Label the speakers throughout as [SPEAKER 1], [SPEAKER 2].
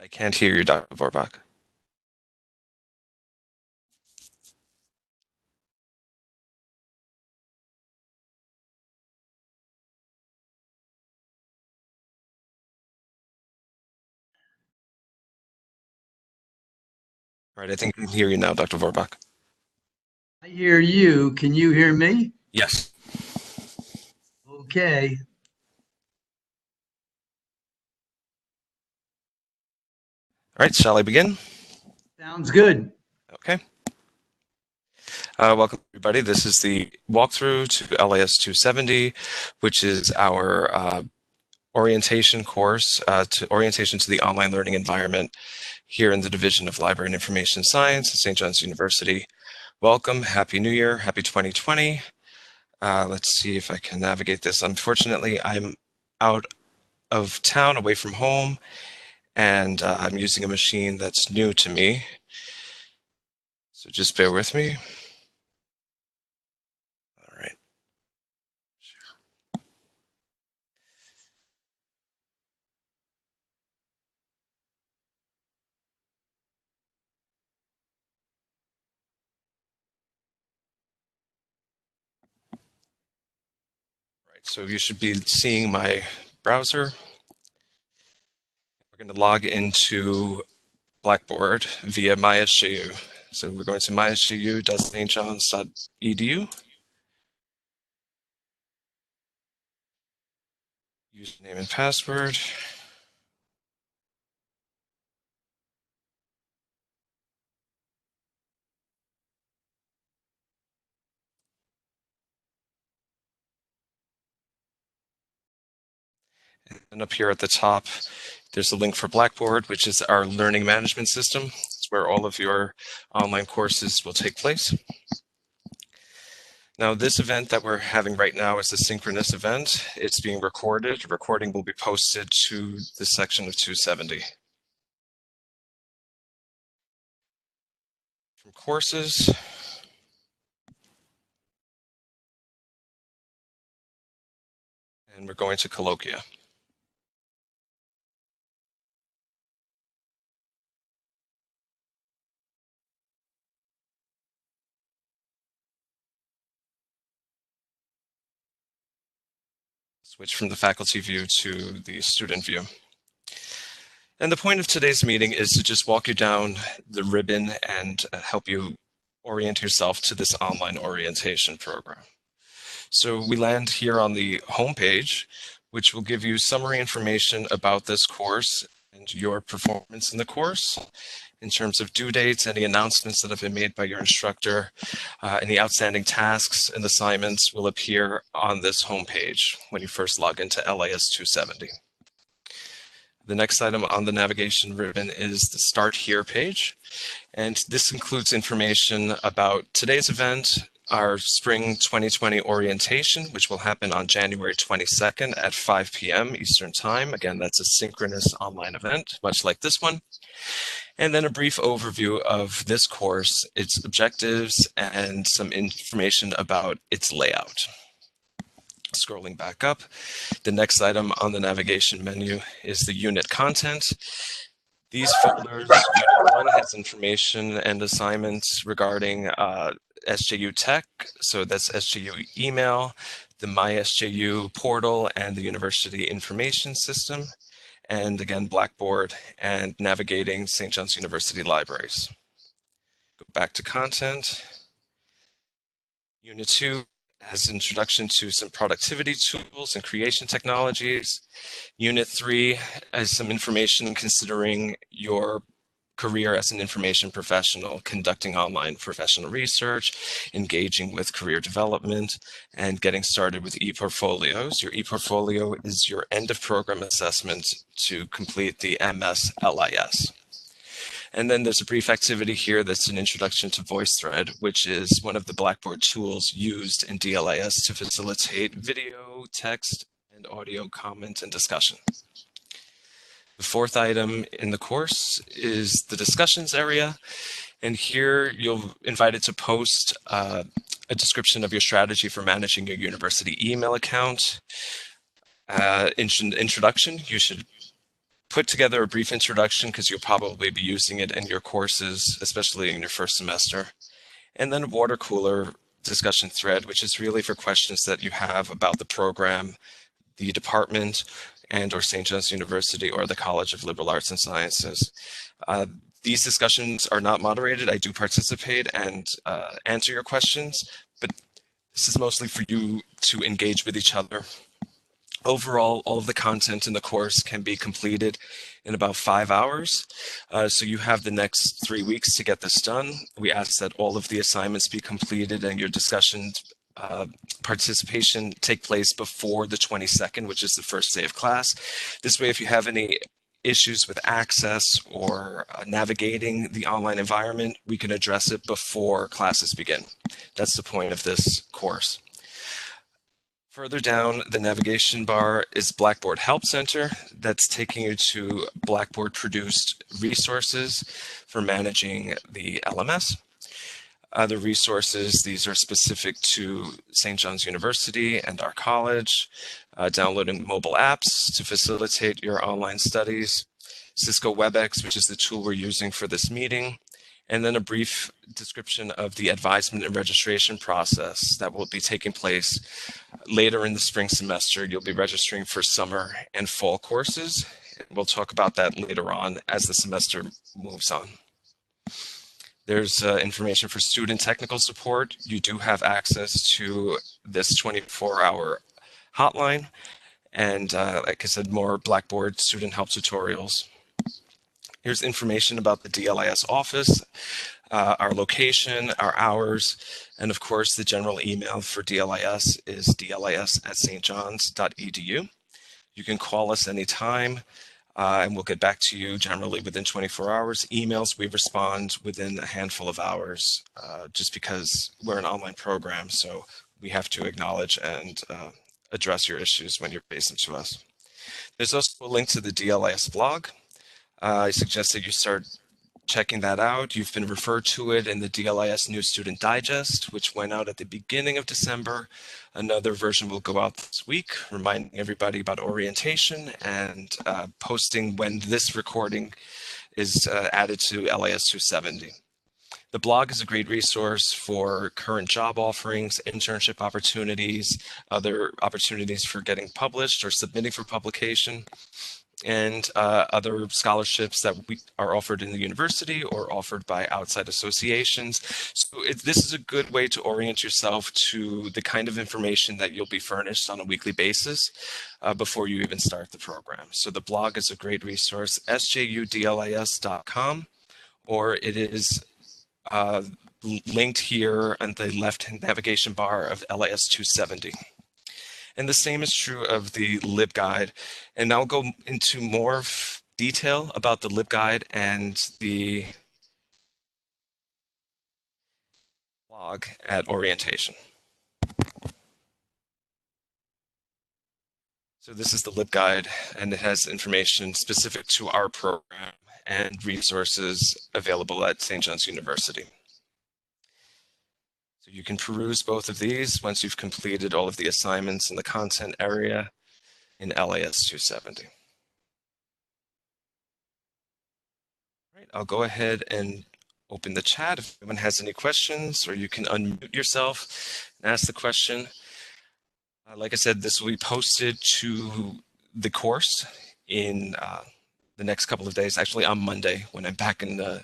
[SPEAKER 1] I can't hear you, Dr. Vorbach. All right, I think I can hear you now, Dr. Vorbach.
[SPEAKER 2] I hear you. Can you hear me?
[SPEAKER 1] Yes.
[SPEAKER 2] Okay.
[SPEAKER 1] All right, shall I begin?
[SPEAKER 2] Sounds good.
[SPEAKER 1] Okay. Welcome, everybody. This is the walkthrough to LIS 270, which is our orientation course, orientation to the online learning environment here in the Division of Library and Information Science at St. John's University. Welcome. Happy New Year. Happy 2020. Let's see if I can navigate this. Unfortunately, I'm out of town, away from home, and I'm using a machine that's new to me. So just bear with me. All right. Right. So you should be seeing my browser. We're going to log into Blackboard via MySJU. So we're going to mysju.stjohns.edu. Username and password. And up here at the top, there's a link for Blackboard, which is our learning management system. It's where all of your online courses will take place. Now, this event that we're having right now is a synchronous event. It's being recorded. The recording will be posted to this section of 270. From courses, and we're going to colloquia. Switch from the faculty view to the student view. And the point of today's meeting is to just walk you down the ribbon and help you orient yourself to this online orientation program. So we land here on the home page, which will give you summary information about this course and your performance in the course in terms of due dates, any announcements that have been made by your instructor, any outstanding tasks and assignments will appear on this home page when you first log into LIS 270. The next item on the navigation ribbon is the Start Here page. And this includes information about today's event, our spring 2020 orientation, which will happen on January 22nd at 5 p.m. Eastern Time. Again, that's a synchronous online event, much like this one. And then a brief overview of this course, its objectives, and some information about its layout. Scrolling back up, the next item on the navigation menu is the unit content. These folders, Unit 1 has information and assignments regarding SJU Tech, so that's SJU email, the MySJU portal, and the University Information System, and again, Blackboard and navigating St. John's University libraries. Go back to content. Unit 2 has introduction to some productivity tools and creation technologies. Unit 3 has some information considering your career as an information professional, conducting online professional research, engaging with career development, and getting started with e-portfolios. Your e-portfolio is your end of program assessment to complete the MS LIS. And then there's a brief activity here that's an introduction to VoiceThread, which is one of the Blackboard tools used in DLIS to facilitate video, text, and audio comment and discussion. The fourth item in the course is the discussions area. And here you'll invited to post a description of your strategy for managing your university email account. Introduction, you should put together a brief introduction because you'll probably be using it in your courses, especially in your first semester. And then a water cooler discussion thread, which is really for questions that you have about the program, the department, and or St. John's University or the College of Liberal Arts and Sciences. These discussions are not moderated. I do participate and answer your questions, but this is mostly for you to engage with each other. Overall, all of the content in the course can be completed in about 5 hours. So you have the next 3 weeks to get this done. We ask that all of the assignments be completed and your discussions participation take place before the 22nd, which is the first day of class. This way, if you have any issues with access or navigating the online environment, we can address it before classes begin. That's the point of this course. Further down the navigation bar is Blackboard Help Center. That's taking you to Blackboard produced resources for managing the LMS. Other resources, these are specific to St. John's University and our college, downloading mobile apps to facilitate your online studies, Cisco WebEx, which is the tool we're using for this meeting, and then a brief description of the advisement and registration process that will be taking place later in the spring semester. You'll be registering for summer and fall courses. We'll talk about that later on as the semester moves on. There's information for student technical support. You do have access to this 24-hour hotline and, like I said, more Blackboard student help tutorials. Here's information about the DLIS office, our location, our hours, and of course, the general email for DLIS is dlis@stjohns.edu. You can call us anytime, and we'll get back to you generally within 24 hours. Emails, we respond within a handful of hours, just because we're an online program, so we have to acknowledge and address your issues when you raise them to us. There's also a link to the DLIS blog. I suggest that you start checking that out. You've been referred to it in the DLIS New Student Digest, which went out at the beginning of December. Another version will go out this week, reminding everybody about orientation and posting when this recording is added to LIS 270. The blog is a great resource for current job offerings, internship opportunities, other opportunities for getting published or submitting for publication, and other scholarships that are offered in the university or offered by outside associations. So this is a good way to orient yourself to the kind of information that you'll be furnished on a weekly basis before you even start the program. So the blog is a great resource, sjudlis.com, or it is linked here on the left navigation bar of LIS 270. And the same is true of the LibGuide. And I'll go into more detail about the LibGuide and the blog at orientation. So this is the LibGuide, and it has information specific to our program and resources available at St. John's University. So you can peruse both of these once you've completed all of the assignments in the content area in LIS 270. All right, I'll go ahead and open the chat if anyone has any questions, or you can unmute yourself and ask the question. Like I said, this will be posted to the course in the next couple of days, actually on Monday when I'm back in the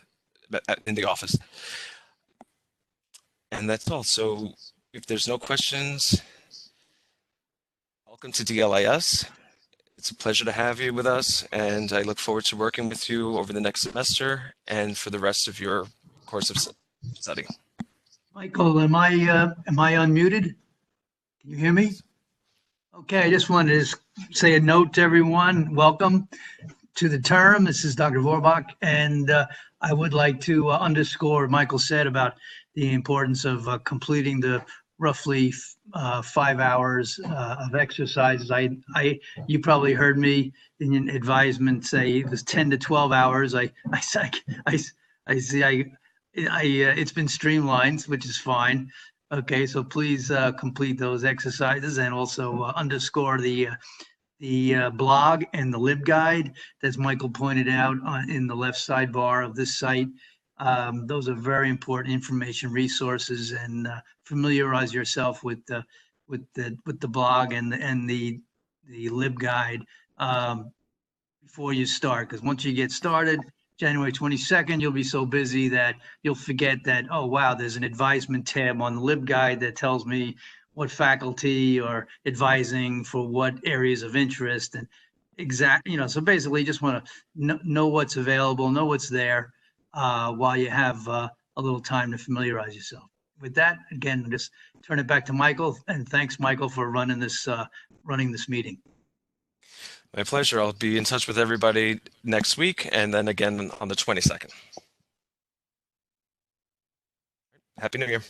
[SPEAKER 1] office. And that's all. So if there's no questions, welcome to DLIS. It's a pleasure to have you with us, and I look forward to working with you over the next semester and for the rest of your course of study.
[SPEAKER 2] Michael, am I unmuted? Can you hear me? Okay, I just wanted to say a note to everyone. Welcome to the term. This is Dr. Vorbach, and I would like to underscore what Michael said about the importance of completing the roughly 5 hours of exercises. You probably heard me in an advisement say it was 10 to 12 hours. I see. It's been streamlined, which is fine. Okay, so please complete those exercises and also underscore the the blog and the LibGuide, as Michael pointed out in the left sidebar of this site. Those are very important information resources, and familiarize yourself with the blog and the LibGuide before you start. Because once you get started, January 22nd, you'll be so busy that you'll forget that, oh, wow, there's an advisement tab on the LibGuide that tells me what faculty are advising for what areas of interest and so basically you just want to know what's available, know what's there while you have a little time to familiarize yourself. With that, again, just turn it back to Michael, and thanks, Michael, for running this meeting.
[SPEAKER 1] My pleasure. I'll be in touch with everybody next week and then again on the 22nd. Happy New Year.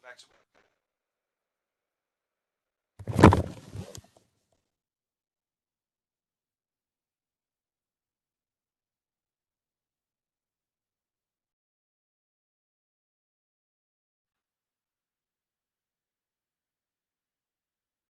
[SPEAKER 1] back to